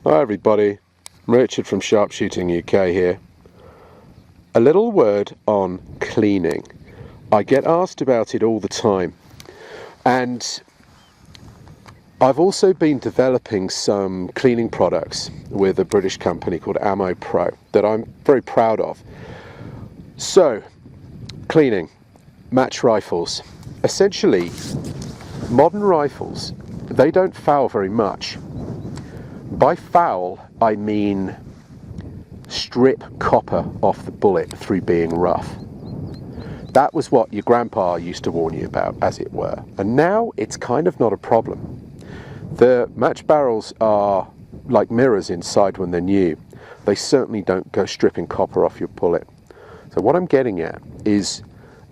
Hi everybody, Richard from SharpshootingUK here. A little word on cleaning. I get asked about it all the time, and I've also been developing some cleaning products with a British company called Ammo Pro that I'm very proud of. So, cleaning, match rifles. Essentially, modern rifles, they don't foul very much. By foul, I mean strip copper off the bullet through being rough. That was what your grandpa used to warn you about, as it were. And now it's kind of not a problem. The match barrels are like mirrors inside when they're new. They certainly don't go stripping copper off your bullet. So what I'm getting at is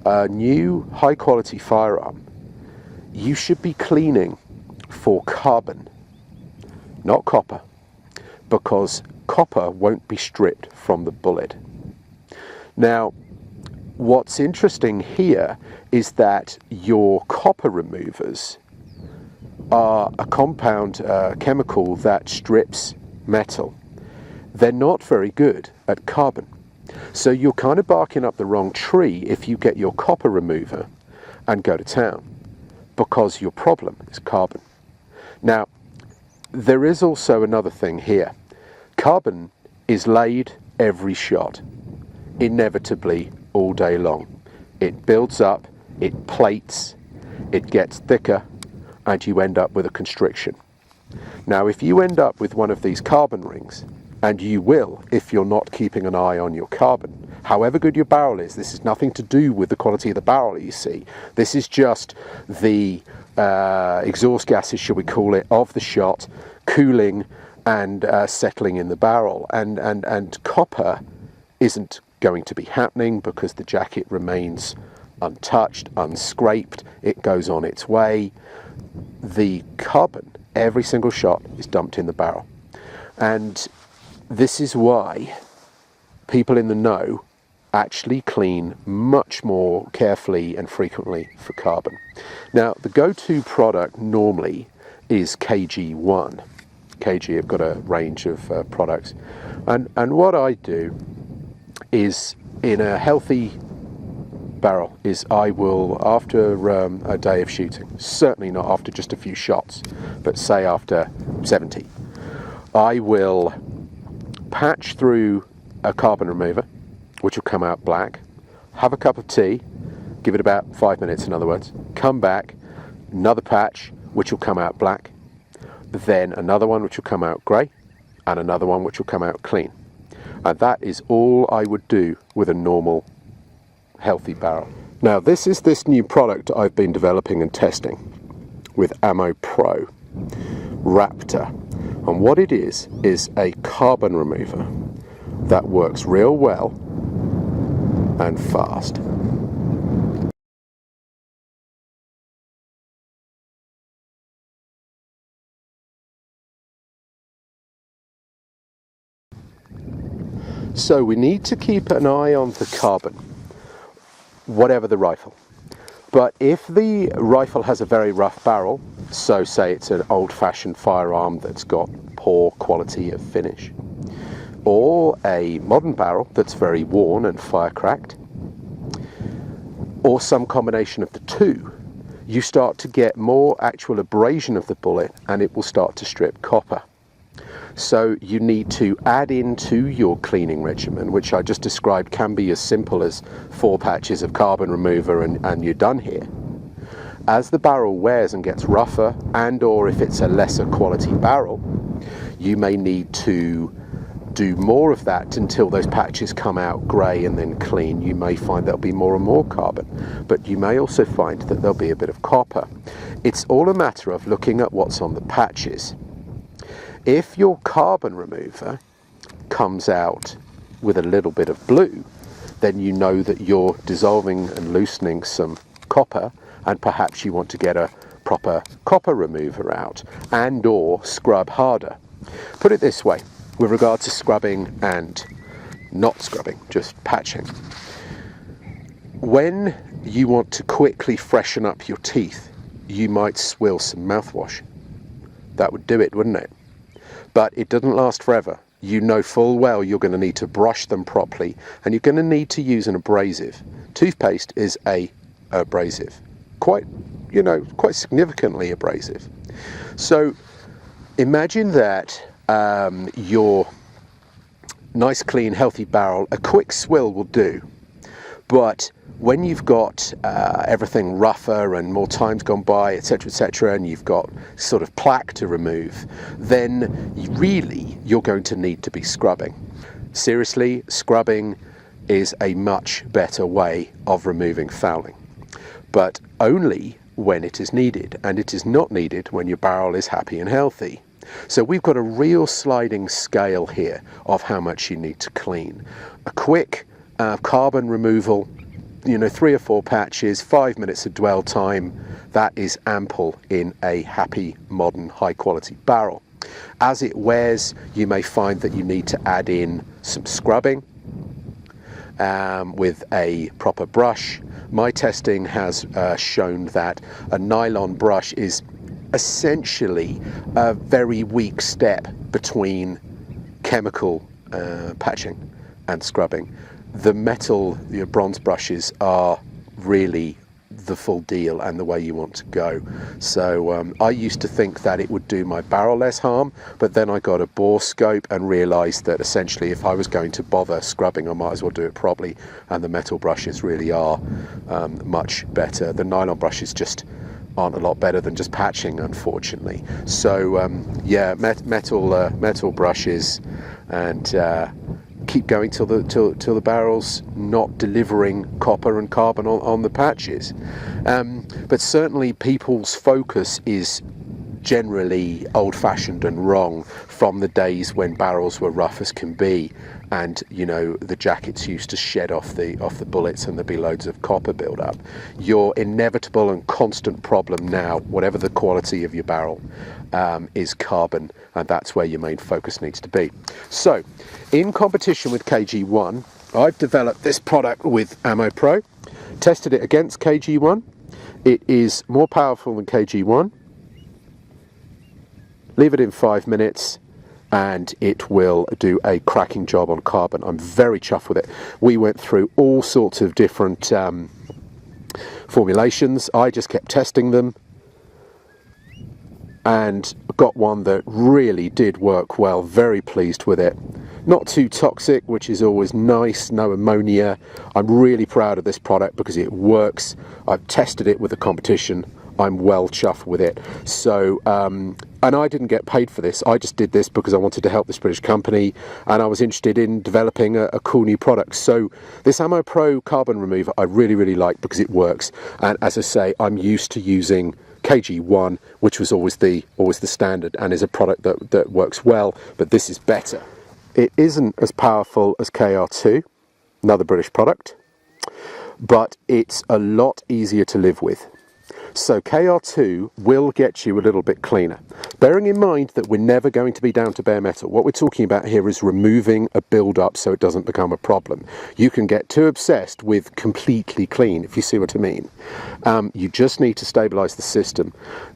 a new high quality firearm. You should be cleaning for carbon, not copper, because copper won't be stripped from the bullet. Now, what's interesting here is that your copper removers are a compound chemical that strips metal. They're not very good at carbon. So you're kind of barking up the wrong tree if you get your copper remover and go to town, because your problem is carbon. Now, there is also another thing here. Carbon is laid every shot, inevitably all day long. It builds up, it plates, it gets thicker, and you end up with a constriction. Now, if you end up with one of these carbon rings, and you will if you're not keeping an eye on your carbon, however good your barrel is, this is nothing to do with the quality of the barrel, you see. This is just the exhaust gases, shall we call it, of the shot cooling and settling in the barrel, and copper isn't going to be happening because the jacket remains untouched, unscraped, it goes on its way. The carbon, every single shot, is dumped in the barrel, and this is why people in the know actually clean much more carefully and frequently for carbon. Now, the go-to product normally is KG1. KG have got a range of products, and what I do is, in a healthy barrel, is I will, after a day of shooting, certainly not after just a few shots, but say after 70, I will patch through a carbon remover, which will come out black, have a cup of tea, give it about 5 minutes in other words, come back, another patch which will come out black, then another one which will come out grey, and another one which will come out clean. And that is all I would do with a normal healthy barrel. Now, this is this new product I've been developing and testing with Ammo Pro, Raptor. And what it is a carbon remover that works real well and fast. So we need to keep an eye on the carbon, whatever the rifle. But if the rifle has a very rough barrel, so say it's an old-fashioned firearm that's got poor quality of finish, or a modern barrel that's very worn and fire-cracked, or some combination of the two, you start to get more actual abrasion of the bullet and it will start to strip copper. So you need to add into your cleaning regimen, which I just described can be as simple as 4 patches of carbon remover and you're done here. As the barrel wears and gets rougher, and or if it's a lesser quality barrel, you may need to do more of that until those patches come out grey and then clean. You may find there'll be more and more carbon, but you may also find that there'll be a bit of copper. It's all a matter of looking at what's on the patches. If your carbon remover comes out with a little bit of blue, then you know that you're dissolving and loosening some copper, and perhaps you want to get a proper copper remover out and or scrub harder. Put it this way, with regard to scrubbing and not scrubbing, just patching. When you want to quickly freshen up your teeth, you might swill some mouthwash. That would do it, wouldn't it? but it doesn't last forever. You know full well you're going to need to brush them properly, and you're going to need to use an abrasive. Toothpaste is a abrasive, quite significantly abrasive. So imagine that your nice, clean, healthy barrel, a quick swill will do. But when you've got everything rougher and more time's gone by, etc., and you've got sort of plaque to remove, then you're going to need to be scrubbing. Seriously, scrubbing is a much better way of removing fouling, but only when it is needed, and it is not needed when your barrel is happy and healthy. So we've got a real sliding scale here of how much you need to clean. A quick carbon removal, 3 or 4 patches, 5 minutes of dwell time, that is ample in a happy, modern, high quality barrel. As it wears, you may find that you need to add in some scrubbing with a proper brush. My testing has shown that a nylon brush is essentially a very weak step between chemical patching and scrubbing. The metal, your bronze brushes are really the full deal and the way you want to go. So I used to think that it would do my barrel less harm, but then I got a bore scope and realized that essentially if I was going to bother scrubbing, I might as well do it properly, and the metal brushes really are much better. The nylon brushes just aren't a lot better than just patching, unfortunately. So yeah, metal brushes, and keep going till the barrel's not delivering copper and carbon on the patches. But certainly people's focus is generally old-fashioned and wrong from the days when barrels were rough as can be, and the jackets used to shed off the bullets and there'd be loads of copper build up. Your inevitable and constant problem now, whatever the quality of your barrel, is carbon, and that's where your main focus needs to be. So in competition with KG1, I've developed this product with Ammo Pro, tested it against KG1. It is more powerful than KG1. Leave it in 5 minutes and it will do a cracking job on carbon. I'm very chuffed with it. We went through all sorts of different formulations. I just kept testing them and got one that really did work well. Very pleased with it. Not too toxic, which is always nice. No ammonia. I'm really proud of this product because it works. I've tested it with the competition. I'm well chuffed with it. So and I didn't get paid for this. I just did this because I wanted to help this British company, and I was interested in developing a cool new product. So this Ammo Pro carbon remover I really like because it works, and as I say, I'm used to using KG1, which was always the standard and is a product that works well, but this is better. It isn't as powerful as KR2, another British product, but it's a lot easier to live with. So KR2 will get you a little bit cleaner. Bearing in mind that we're never going to be down to bare metal. What we're talking about here is removing a build-up so it doesn't become a problem. You can get too obsessed with completely clean, if you see what I mean. You just need to stabilize the system.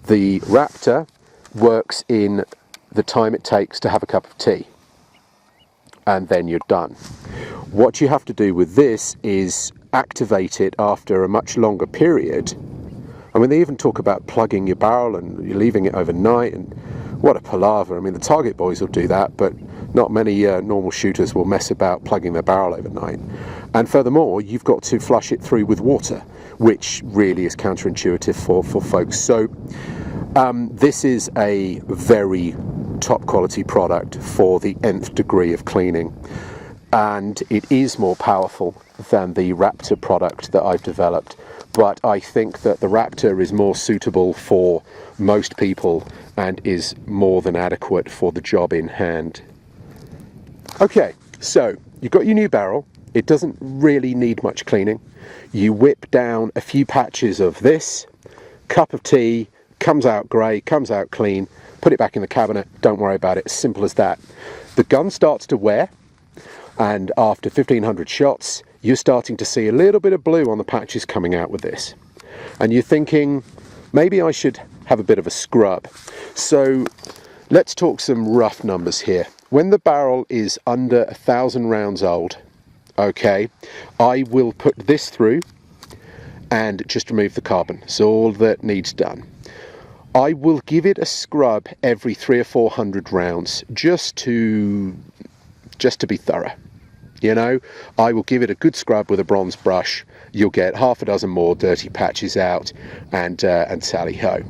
The Raptor works in the time it takes to have a cup of tea, and then you're done. What you have to do with this is activate it after a much longer period. I mean, they even talk about plugging your barrel and you're leaving it overnight, and what a palaver. I mean, the Target boys will do that, but not many normal shooters will mess about plugging their barrel overnight. And furthermore, you've got to flush it through with water, which really is counterintuitive for folks. So this is a very top quality product for the nth degree of cleaning, and it is more powerful than the Raptor product that I've developed. But I think that the Raptor is more suitable for most people and is more than adequate for the job in hand. Okay, so you've got your new barrel. It doesn't really need much cleaning. You whip down a few patches of this, cup of tea, comes out grey, comes out clean, put it back in the cabinet, don't worry about it, simple as that. The gun starts to wear, and after 1500 shots, you're starting to see a little bit of blue on the patches coming out with this. And you're thinking, maybe I should have a bit of a scrub. So Let's talk some rough numbers here. When the barrel is under 1,000 rounds old, okay, I will put this through and just remove the carbon. It's all that needs done. I will give it a scrub every 300 or 400 rounds just to be thorough. You know, I will give it a good scrub with a bronze brush. You'll get half a dozen more dirty patches out, and tally ho.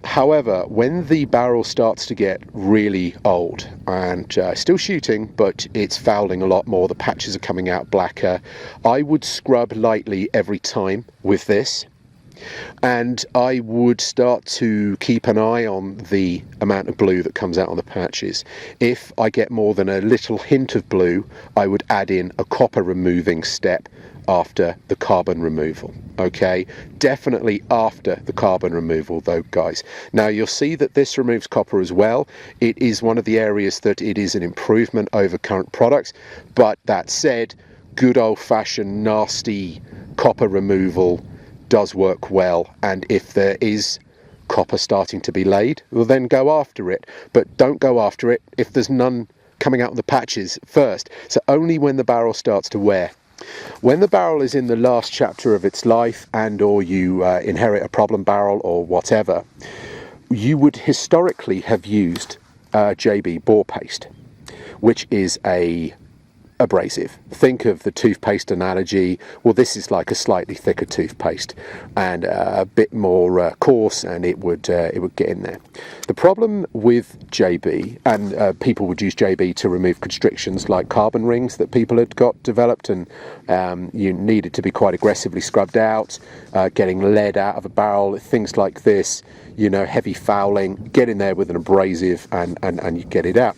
However, when the barrel starts to get really old and still shooting, but it's fouling a lot more, the patches are coming out blacker, I would scrub lightly every time with this. And I would start to keep an eye on the amount of blue that comes out on the patches. If I get more than a little hint of blue, I would add in a copper removing step after the carbon removal. Okay, definitely after the carbon removal though, guys. Now you'll see that this removes copper as well. It is one of the areas that it is an improvement over current products, but that said, good old-fashioned nasty copper removal does work well, and if there is copper starting to be laid, well then go after it, but don't go after it if there's none coming out of the patches first. So only when the barrel starts to wear. When the barrel is in the last chapter of its life, and or you inherit a problem barrel or whatever, you would historically have used JB bore paste, which is a abrasive. Think of the toothpaste analogy. Well, this is like a slightly thicker toothpaste and a bit more coarse, and it would get in there. The problem with JB, and people would use JB to remove constrictions like carbon rings that people had got developed, and you needed to be quite aggressively scrubbed out, getting lead out of a barrel, things like this, you know, heavy fouling. Get in there with an abrasive and you get it out.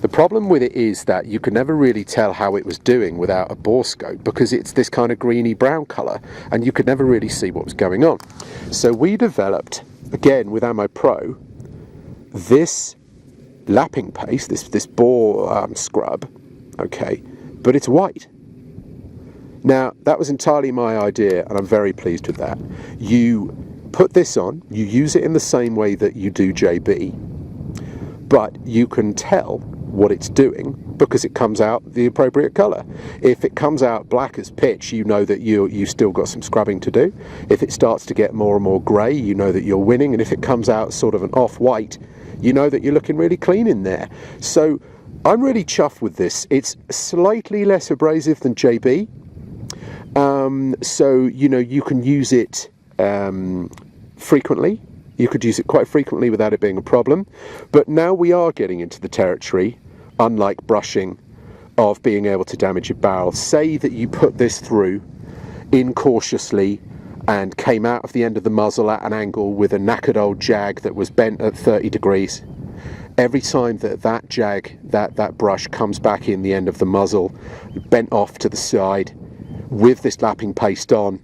The problem with it is that you could never really tell how it was doing without a bore scope, because it's this kind of greeny brown colour and you could never really see what was going on. So we developed, again with Ammo Pro, this lapping paste, this bore scrub, okay, but it's white. Now that was entirely my idea and I'm very pleased with that. You put this on, you use it in the same way that you do JB, but you can tell what it's doing because it comes out the appropriate colour. If it comes out black as pitch, you know that you still got some scrubbing to do. If it starts to get more and more grey, you know that you're winning. And if it comes out sort of an off-white, you know that you're looking really clean in there. So I'm really chuffed with this. It's slightly less abrasive than JB. So, you know, you can use it frequently. You could use it quite frequently without it being a problem. But now we are getting into the territory, unlike brushing, of being able to damage a barrel. Say that you put this through incautiously and came out of the end of the muzzle at an angle with a knackered old jag that was bent at 30 degrees. Every time that jag, that brush comes back in the end of the muzzle, bent off to the side, with this lapping paste on,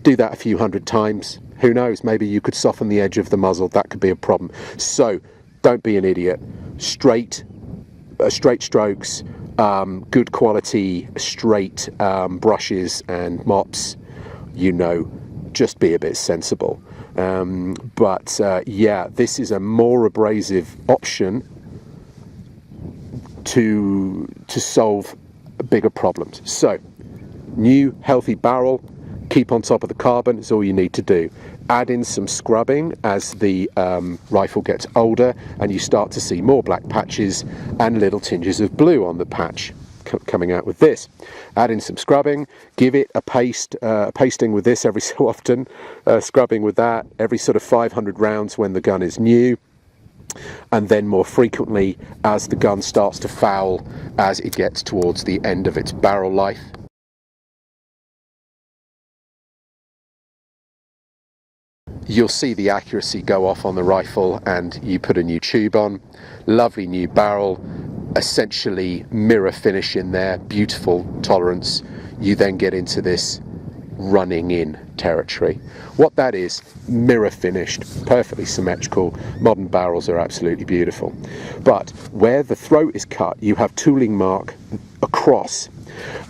do that a few hundred times. Who knows, maybe you could soften the edge of the muzzle. That could be a problem. So don't be an idiot. Straight strokes, good quality straight brushes and mops, you know, just be a bit sensible. But yeah, this is a more abrasive option to solve bigger problems. So new healthy barrel, keep on top of the carbon is all you need to do. Add in some scrubbing as the rifle gets older and you start to see more black patches and little tinges of blue on the patch coming out with this. Add in some scrubbing, give it a pasting with this every so often, scrubbing with that every sort of 500 rounds when the gun is new, and then more frequently as the gun starts to foul as it gets towards the end of its barrel life. You'll see the accuracy go off on the rifle and you put a new tube on, lovely new barrel, essentially mirror finish in there, beautiful tolerance. You then get into this running in territory. What that is, mirror finished, perfectly symmetrical. Modern barrels are absolutely beautiful. But where the throat is cut, you have tooling mark across,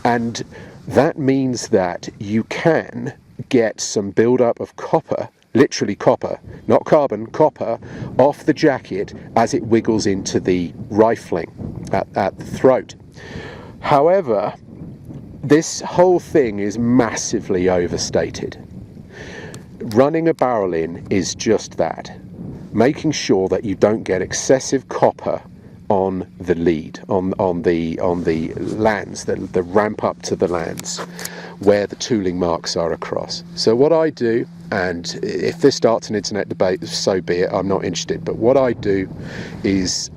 and that means that you can get some build-up of copper literally copper, not carbon, copper, off the jacket as it wiggles into the rifling at the throat. However, this whole thing is massively overstated. Running a barrel in is just that, making sure that you don't get excessive copper on the lead, on the lands, the ramp up to the lands where the tooling marks are across. So what I do, and if this starts an internet debate, so be it, I'm not interested, but what I do is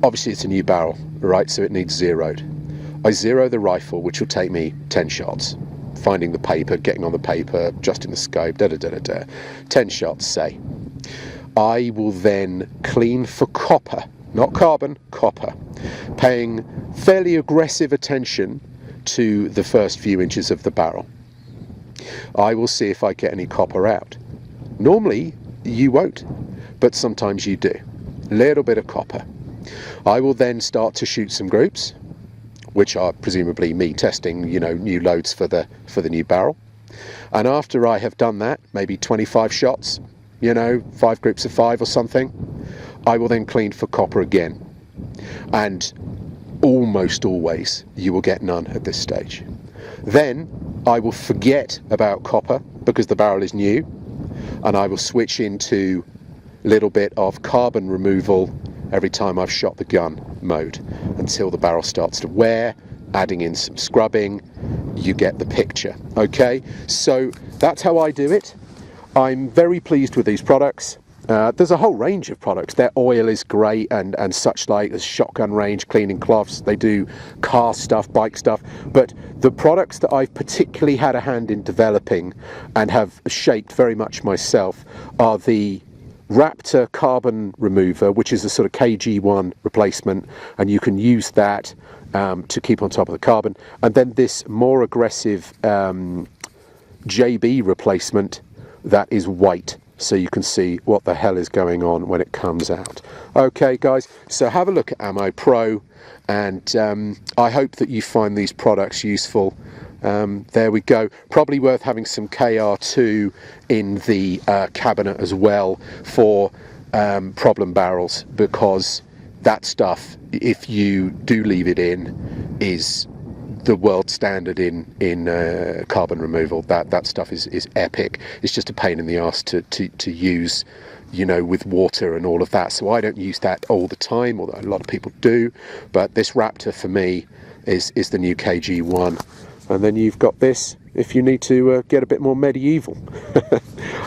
obviously it's a new barrel, right, so it needs zeroed. I zero the rifle, which will take me 10 shots, finding the paper, getting on the paper, adjusting the scope, 10 shots, say. I will then clean for copper, not carbon, copper, paying fairly aggressive attention to the first few inches of the barrel. I will see if I get any copper out. Normally you won't, but sometimes you do. Little bit of copper. I will then start to shoot some groups, which are presumably me testing, new loads for the new barrel. And after I have done that, maybe 25 shots, 5 groups of 5 or something, I will then clean for copper again. And almost always you will get none at this stage. Then I will forget about copper because the barrel is new, and I will switch into a little bit of carbon removal every time I've shot the gun mode until the barrel starts to wear, adding in some scrubbing. You get the picture. Okay, so that's how I do it. I'm very pleased with these products. There's a whole range of products. Their oil is great and such like. There's shotgun range, cleaning cloths. They do car stuff, bike stuff. But the products that I've particularly had a hand in developing and have shaped very much myself are the Raptor carbon remover, which is a sort of KG1 replacement, and you can use that to keep on top of the carbon. And then this more aggressive JB replacement that is white, so you can see what the hell is going on when it comes out. Okay guys, so have a look at Ammo Pro, and I hope that you find these products useful. There we go. Probably worth having some KR2 in the cabinet as well for problem barrels, because that stuff, if you do leave it in, is the world standard in carbon removal. That stuff is epic. It's just a pain in the arse to use, with water and all of that. So I don't use that all the time, although a lot of people do. But this Raptor for me is the new KG1. And then you've got this if you need to get a bit more medieval.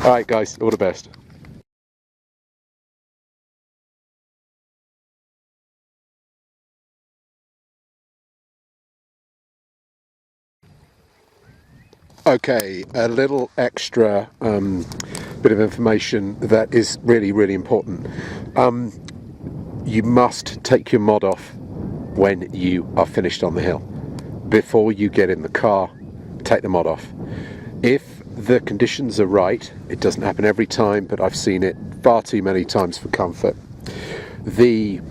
All right guys, all the best. Okay, a little extra bit of information that is really, really important. You must take your mod off when you are finished on the hill. Before you get in the car, take the mod off. If the conditions are right, it doesn't happen every time, but I've seen it far too many times for comfort. The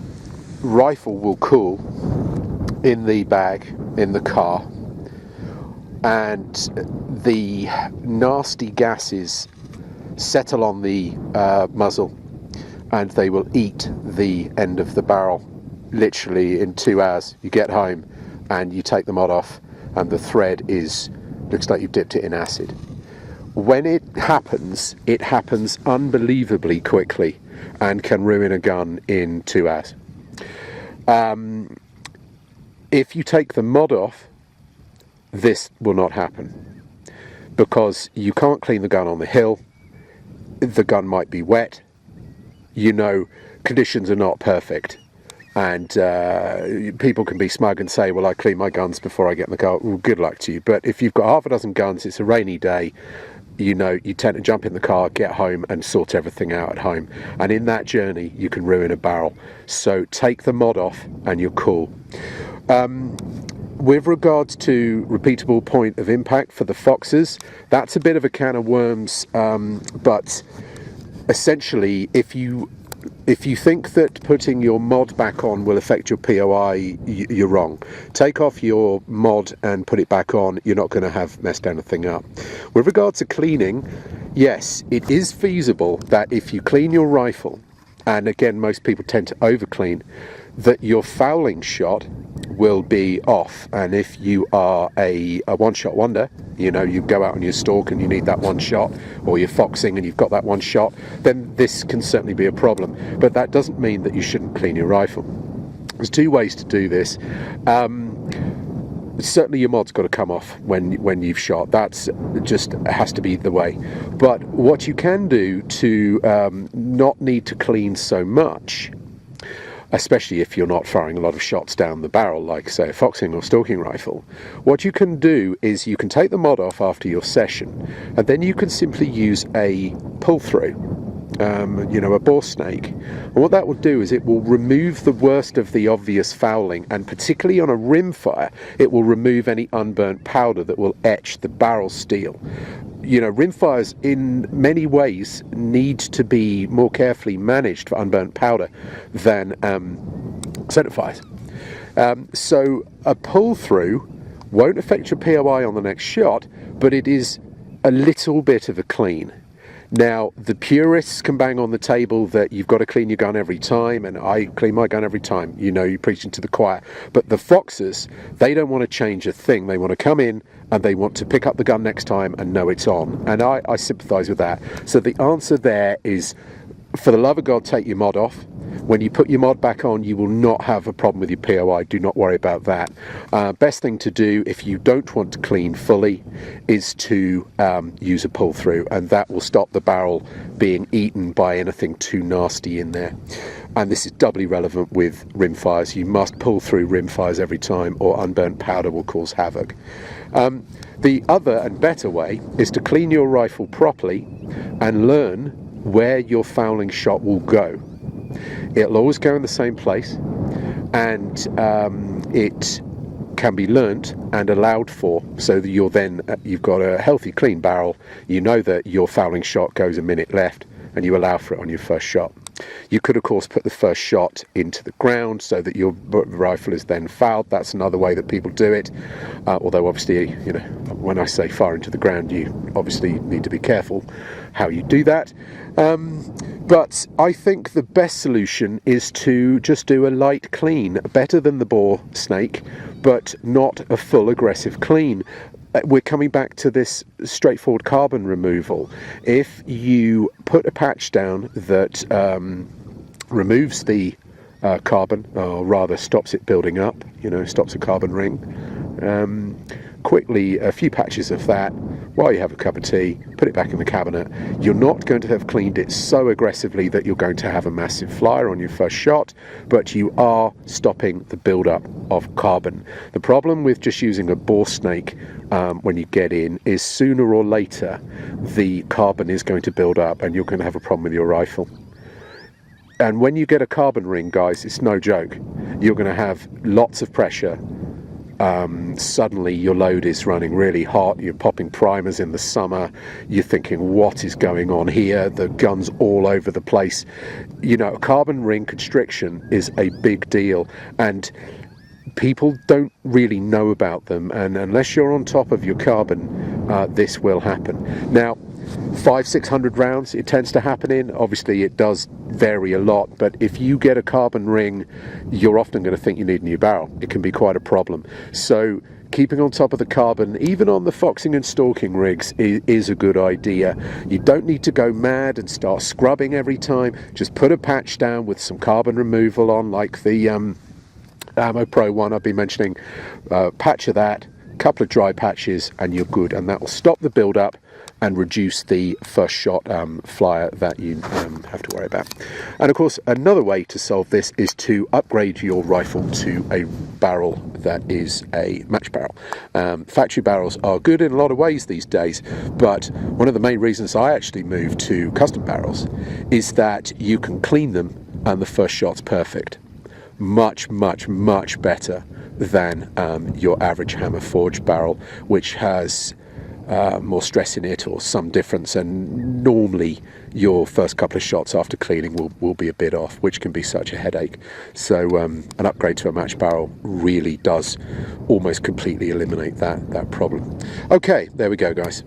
rifle will cool in the bag, in the car, and the nasty gases settle on the muzzle, and they will eat the end of the barrel. Literally in 2 hours you get home and you take the mod off and the thread looks like you've dipped it in acid. When it happens unbelievably quickly and can ruin a gun in 2 hours. If you take the mod off, this will not happen, because you can't clean the gun on the hill. The gun might be wet, conditions are not perfect, and people can be smug and say, well, I clean my guns before I get in the car. Well, good luck to you. But if you've got half a dozen guns, it's a rainy day, you tend to jump in the car, get home and sort everything out at home, and in that journey you can ruin a barrel. So take the mod off and you're cool. With regards to repeatable point of impact for the Foxes, that's a bit of a can of worms, but essentially if you if you think that putting your mod back on will affect your POI, you're wrong. Take off your mod and put it back on. You're not going to have messed anything up. With regard to cleaning, yes, it is feasible that if you clean your rifle, and again, most people tend to over clean, that your fouling shot will be off. And if you are a one-shot wonder, you know, you go out on your stalk and you need that one shot, or you're foxing and you've got that one shot, then this can certainly be a problem. But that doesn't mean that you shouldn't clean your rifle. There's two ways to do this. Certainly your mod's got to come off when you've shot. That's just has to be the way. But what you can do to not need to clean so much, especially if you're not firing a lot of shots down the barrel, like say a foxing or stalking rifle, what you can do is you can take the mod off after your session, and then you can simply use a pull through, you know, a bore snake. And what that will do is it will remove the worst of the obvious fouling, and particularly on a rim fire, it will remove any unburnt powder that will etch the barrel steel. You know, rimfires in many ways need to be more carefully managed for unburnt powder than center fires. So a pull through won't affect your POI on the next shot, but it is a little bit of a clean. Now, the purists can bang on the table that you've got to clean your gun every time, and I clean my gun every time. You know, you're preaching to the choir. But the foxers, they don't want to change a thing. They want to come in and they want to pick up the gun next time and know it's on. And I sympathise with that. So the answer there is, for the love of God, take your mod off. When you put your mod back on, you will not have a problem with your POI. Do not worry about that. Best thing to do if you don't want to clean fully is to use a pull through, and that will stop the barrel being eaten by anything too nasty in there. And this is doubly relevant with rimfires. You must pull through rimfires every time, or unburnt powder will cause havoc. The other and better way is to clean your rifle properly and learn where your fouling shot will go. It'll always go in the same place, and it can be learnt and allowed for, so that you've got a healthy, clean barrel. You know that your fouling shot goes a minute left, and you allow for it on your first shot. You could, of course, put the first shot into the ground so that your rifle is then fouled. That's another way that people do it. Although, obviously, you know, when I say fire into the ground, you obviously need to be careful how you do that. But I think the best solution is to just do a light clean, better than the bore snake, but not a full aggressive clean. We're coming back to this straightforward carbon removal. If you put a patch down that removes the carbon, or rather stops it building up, you know, stops a carbon ring, quickly a few patches of that while you have a cup of tea, put it back in the cabinet. You're not going to have cleaned it so aggressively that you're going to have a massive flyer on your first shot, but you are stopping the build-up of carbon. The problem with just using a bore snake when you get in is sooner or later the carbon is going to build up and you're going to have a problem with your rifle. And when you get a carbon ring, guys, it's no joke. You're going to have lots of pressure. Suddenly your load is running really hot, you're popping primers in the summer, you're thinking, what is going on here? The gun's all over the place. You know, carbon ring constriction is a big deal, and people don't really know about them, and unless you're on top of your carbon, this will happen. Now, 500-600 rounds it tends to happen in. Obviously it does vary a lot, but if you get a carbon ring, you're often going to think you need a new barrel. It can be quite a problem. So keeping on top of the carbon, even on the foxing and stalking rigs, is a good idea. You don't need to go mad and start scrubbing every time. Just put a patch down with some carbon removal on, like the Ammo Pro one I've been mentioning. Patch of that, couple of dry patches, and you're good, and that will stop the build up and reduce the first shot flyer that you have to worry about. And of course, another way to solve this is to upgrade your rifle to a barrel that is a match barrel. Factory barrels are good in a lot of ways these days, but one of the main reasons I actually moved to custom barrels is that you can clean them and the first shot's perfect. Much, much, much better than your average hammer forged barrel, which has more stress in it or some difference, and normally your first couple of shots after cleaning will be a bit off, which can be such a headache. So an upgrade to a match barrel really does almost completely eliminate that problem. Okay, there we go, guys.